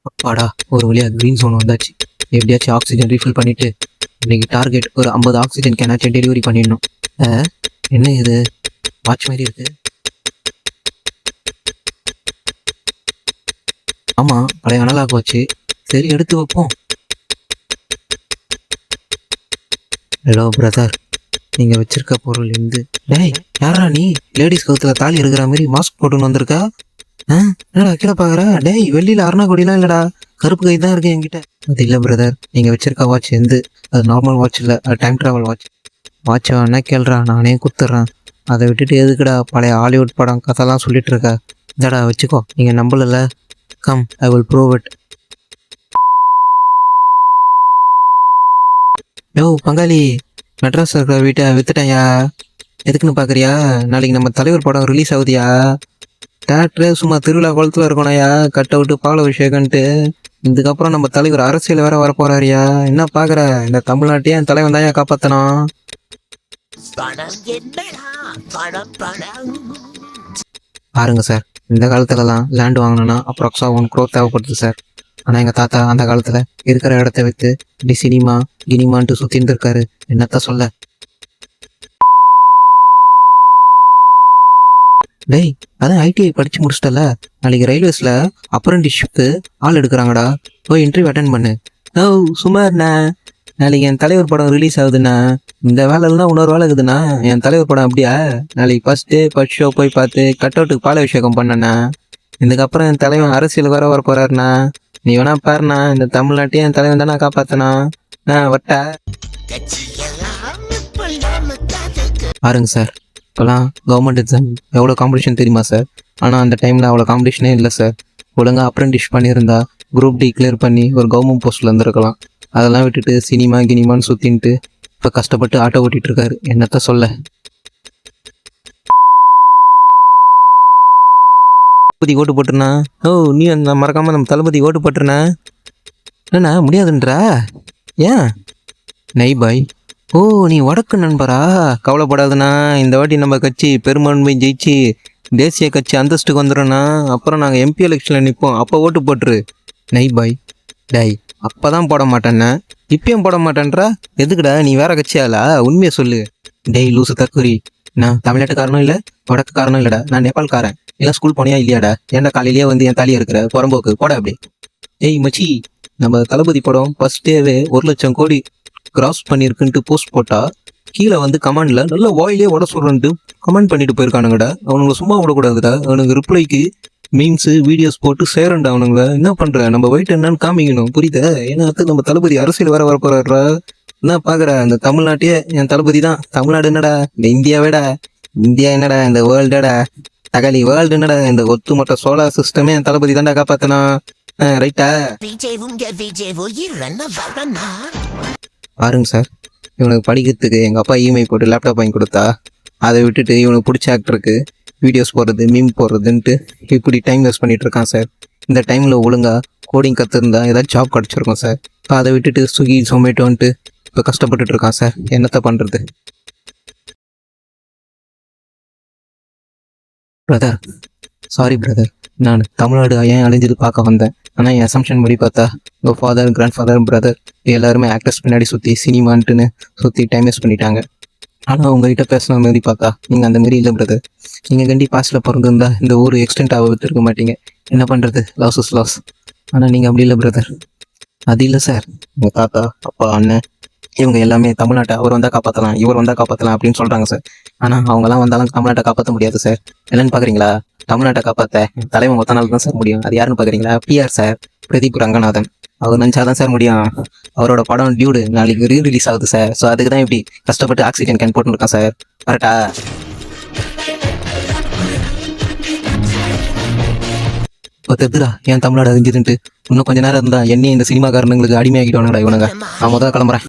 அப்பாடா, ஒரு வழியா கிரீன் ஜோன் வந்தாச்சு. எப்படியாச்சும் ஆக்சிஜன் ரீஃபில் பண்ணிட்டு இன்னைக்கு டார்கெட் ஒரு 50 ஆக்சிஜன் கேனாச்சும் டெலிவரி பண்ணிடணும். என்ன இது வாட்ச் மாதிரி இருக்கு? ஆமா, பழைய அனலாக் வாட்ச். சரி, எடுத்து வைப்போம். ஹலோ பிரதர், நீங்க வச்சிருக்க பொருள் இருந்து. டேய், யாரா நீ? லேடிஸ் கழுத்துல தாலி இருக்கிற மாதிரி மாஸ்க் போட்டுன்னு வந்திருக்கா? என்னடா கீழே பாக்குற? டேய், வெள்ளியில அருணா கொடிலாம் இல்லடா, கருப்பு கை தான் இருக்கு என்கிட்ட. அது இல்லை பிரதர், நீங்க வச்சிருக்க வாட்ச் எந்த? அது நார்மல் வாட்ச் இல்லை, அது டைம் டிராவல் வாட்ச். வாட்ச் வேணா கேள்றா, நானே குத்துறேன். அதை விட்டுட்டு எதுக்குடா பழைய ஹாலிவுட் படம் கதைலாம் சொல்லிட்டு இருக்க? இதாடா வச்சுக்கோ, நீங்க நம்பலல. Come, I will prove it. Yo பங்காளி, மெட்ராஸ் இருக்கிற வீட்டை வித்துட்டேன்யா. எதுக்குன்னு பாக்குறியா? நாளைக்கு நம்ம தலைவர் படம் ரிலீஸ் ஆகுதியா. தேட்டரே சும்மா திருவிழா குளத்துல இருக்கணும்யா, கட் அவுட்டு பால அபிஷேகன்ட்டு. இதுக்கப்புறம் நம்ம தலைவர் அரசியல் வேற வர போறாருயா. என்ன பாக்குற? இந்த தமிழ்நாட்டையே என் தலைவன் தான் காப்பாத்தணும். பாருங்க சார், இந்த காலத்துலலாம் லேண்ட் வாங்கணும்னா அப்ராக்ஸா 1 crore தேவைப்படுது சார். ஆனா எங்க தாத்தா அந்த காலத்துல இருக்கிற இடத்த வித்து இப்படி சினிமா கினிமான்ட்டு சுத்தின்னு இருக்காரு. என்னத்த சொல்ல. டேய், அதான் ஐடிஐ படிச்சு முடிச்சிட்டல, நாளைக்கு ரயில்வேஸ்ல அப்ரண்டிஸ்ஷிப்க்கு ஆள் எடுக்கிறாங்கடா. போய் இன்டர்வியூ அட்டன் பண்ணு. ஓ சும்மா இருண்ணா, நாளைக்கு என் தலைவர் படம் ரிலீஸ் ஆகுதுண்ணா. இந்த வேலைலாம் இன்னொரு வேலை இருக்குதுண்ணா. என் தலைவர் படம் அப்படியா? நாளைக்கு ஃபர்ஸ்ட் ஷோ போய் பார்த்து கட் அவுட்டுக்கு பால அபிஷேகம் பண்ணண்ணா. இதுக்கப்புறம் என் தலைவன் அரசியல் வர போறாருண்ணா. நீ வேணா பாருண்ணா, இந்த தமிழ்நாட்டையும் என் தலைவன் தானே காப்பாத்தனா. வட்ட பாருங்க சார், இப்போலாம் கவர்மெண்ட் எக்ஸாம் எவ்வளோ காம்படிஷன் தெரியுமா சார்? ஆனால் அந்த டைமில் அவ்வளோ காம்படிஷனே இல்லை சார். ஒழுங்காக அப்ரெண்டிஸ் பண்ணியிருந்தா குரூப் டி கிளியர் பண்ணி ஒரு கவர்மெண்ட் போஸ்ட்டில் இருந்திருக்கலாம். அதெல்லாம் விட்டுட்டு சினிமா கினிமான்னு சுற்றின்ட்டு இப்போ கஷ்டப்பட்டு ஆட்டோ ஓட்டிகிட்டு இருக்காரு. என்னத்த சொல்ல. தளபதி ஓட்டு போட்டுருண்ணா. ஓ, நீ அந்த மறக்காமல் நம்ம தளபதி ஓட்டு போட்டுருண்ணா. என்னண்ணா முடியாதுன்றா? ஏன்? நெய் பாய். ஓ, நீ வடக்கு நண்பரா? கவலைப்படாதுண்ணா, இந்த வாட்டி நம்ம கட்சி பெரும்பான்மை ஜெயிச்சு தேசிய கட்சி அந்தஸ்துக்கு வந்துடும்ண்ணா. அப்புறம் நாங்கள் எம்பி எலெக்ஷனில் நிற்போம், அப்போ ஓட்டு போட்டுரு. நெய் பாய். டேய், அப்போ தான் போட மாட்டேன்னா இப்பயும் போட மாட்டேன்றா? எதுக்குடா, நீ வேற கட்சியாலா? உண்மையை சொல்லு. டேய் லூசு தற்கொரி, நான் தமிழ்நாட்டுக்காரனும் இல்லை வடக்குக்காரனும் இல்லைடா, நான் நேபாள்காரன். எல்லாம் ஸ்கூல் போனியா இல்லையாடா? ஏன்டா காலையிலேயே வந்து என் தாலியாக இருக்கிற புறம்போக்கு போட அப்படி. ஏய் மச்சி, நம்ம தளபதி படம் ஃபர்ஸ்ட் டேவே 1,00,000 கோடி கிராஸ் பண்ணியிருக்குன்ட்டு போஸ்ட் போட்டா கீழே வந்து கமெண்ட்ல நல்ல வாயிலே உட சொல்றேன்ட்டு கமெண்ட் பண்ணிட்டு போயிருக்கானுங்கடா. அவனுங்களை சும்மா விடக்கூடாதுடா. அவனுக்கு ரிப்ளைக்கு மீம்ஸு வீடியோஸ் போட்டு சேரண்டா. அவனுங்களை என்ன பண்ற? நம்ம வெயிட் என்னன்னு காமிக்கணும், புரியுதா? ஏன்னா நம்ம தளபதி அரசியல் வர போறாருடா. என்ன பாக்குற? இந்த தமிழ்நாட்டையே என் தளபதி தான். தமிழ்நாடு என்னடா இந்த இந்தியாவேடா? இந்தியா என்னடா இந்த வேர்ல்டடா? தகாலி வேர்ல்டு என்னடா இந்த ஒத்துமொத்த சோலார் சிஸ்டமே என் தளபதி தான்டா காப்பாத்தனா. ரைட்டா? பாருங்க சார், இவனுக்கு படிக்கிறதுக்கு எங்கள் அப்பா இஎம்ஐ போட்டு லேப்டாப் வாங்கி கொடுத்தா, அதை விட்டுட்டு இவனுக்கு பிடிச்ச ஆக்டருக்கு வீடியோஸ் போடுறது மீம் போடுறதுன்ட்டு இப்படி டைம் வேஸ்ட் பண்ணிட்டு இருக்கான் சார். இந்த டைமில் ஒழுங்காக கோடிங் கற்றுருந்தா ஏதாவது ஜாப் கிடச்சிருக்கும் சார். இப்போ அதை விட்டுட்டு ஸ்விக்கி ஜொமேட்டோன்ட்டு இப்போ கஷ்டப்பட்டுட்டு இருக்கான் சார். என்னத்த பண்ணுறது? பிரதர், சாரி பிரதர், நான் தமிழ்நாடு ஏன் அழிஞ்சது பார்க்க வந்தேன். ஆனால் என் அசம்ஷன் படி பார்த்தா உங்கள் ஃபாதர், கிராண்ட் ஃபாதர், பிரதர் எல்லாருமே ஆக்டர்ஸ் பின்னாடி சுற்றி சினிமான்ட்டுன்னு சுற்றி டைம் வேஸ்ட் பண்ணிட்டாங்க. ஆனால் உங்ககிட்ட பேசின மாதிரி பார்த்தா நீங்கள் அந்த மாரி இல்லை பிரதர். நீங்கள் கண்டி பாஸ்டில் பிறந்திருந்தா இந்த ஊர் எக்ஸ்டெண்ட் ஆக விட்டுருக்க மாட்டீங்க. என்ன பண்ணுறது, லாஸ் இஸ் லாஸ். ஆனால் நீங்கள் அப்படி இல்லை பிரதர். அது இல்லை சார், உங்கள் தாத்தா, அப்பா, அண்ணன் இவங்க எல்லாமே தமிழ்நாட்டை அவர் வந்தால் காப்பாற்றலாம், இவர் வந்தால் காப்பாற்றலாம் அப்படின்னு சொல்கிறாங்க சார். ஆனால் அவங்களாம் வந்தாலும் தமிழ்நாட்டை காப்பாற்ற முடியாது சார். என்னன்னு பார்க்குறீங்களா? தமிழ்நாட்டை காப்பாற்ற தலைவன் ஒத்தனால தான் சார் முடியும். அது யாருன்னு பார்க்குறீங்களா? PR sir, Pradeep Ranganathan. அவர் நினச்சாதான் சார் முடியும். அவரோட படம் டியூடு நாளைக்கு ரிலீஸ் ஆகுது சார். ஸோ அதுக்கு தான் இப்படி கஷ்டப்பட்டு ஆக்சிஜன் கேன் போட்டுருக்கான் சார். கரெக்டா? இப்போ தெரிஞ்சுடா ஏன் தமிழ்நாடு அறிஞ்சிருந்துட்டு. இன்னும் கொஞ்ச நேரம் இருந்தா என்னையும் இந்த சினிமாக்காரனுங்களுக்கு அடிமையாகிட்டோம்டா இவனுங்க. நான் முதல்ல கிளம்புறேன்.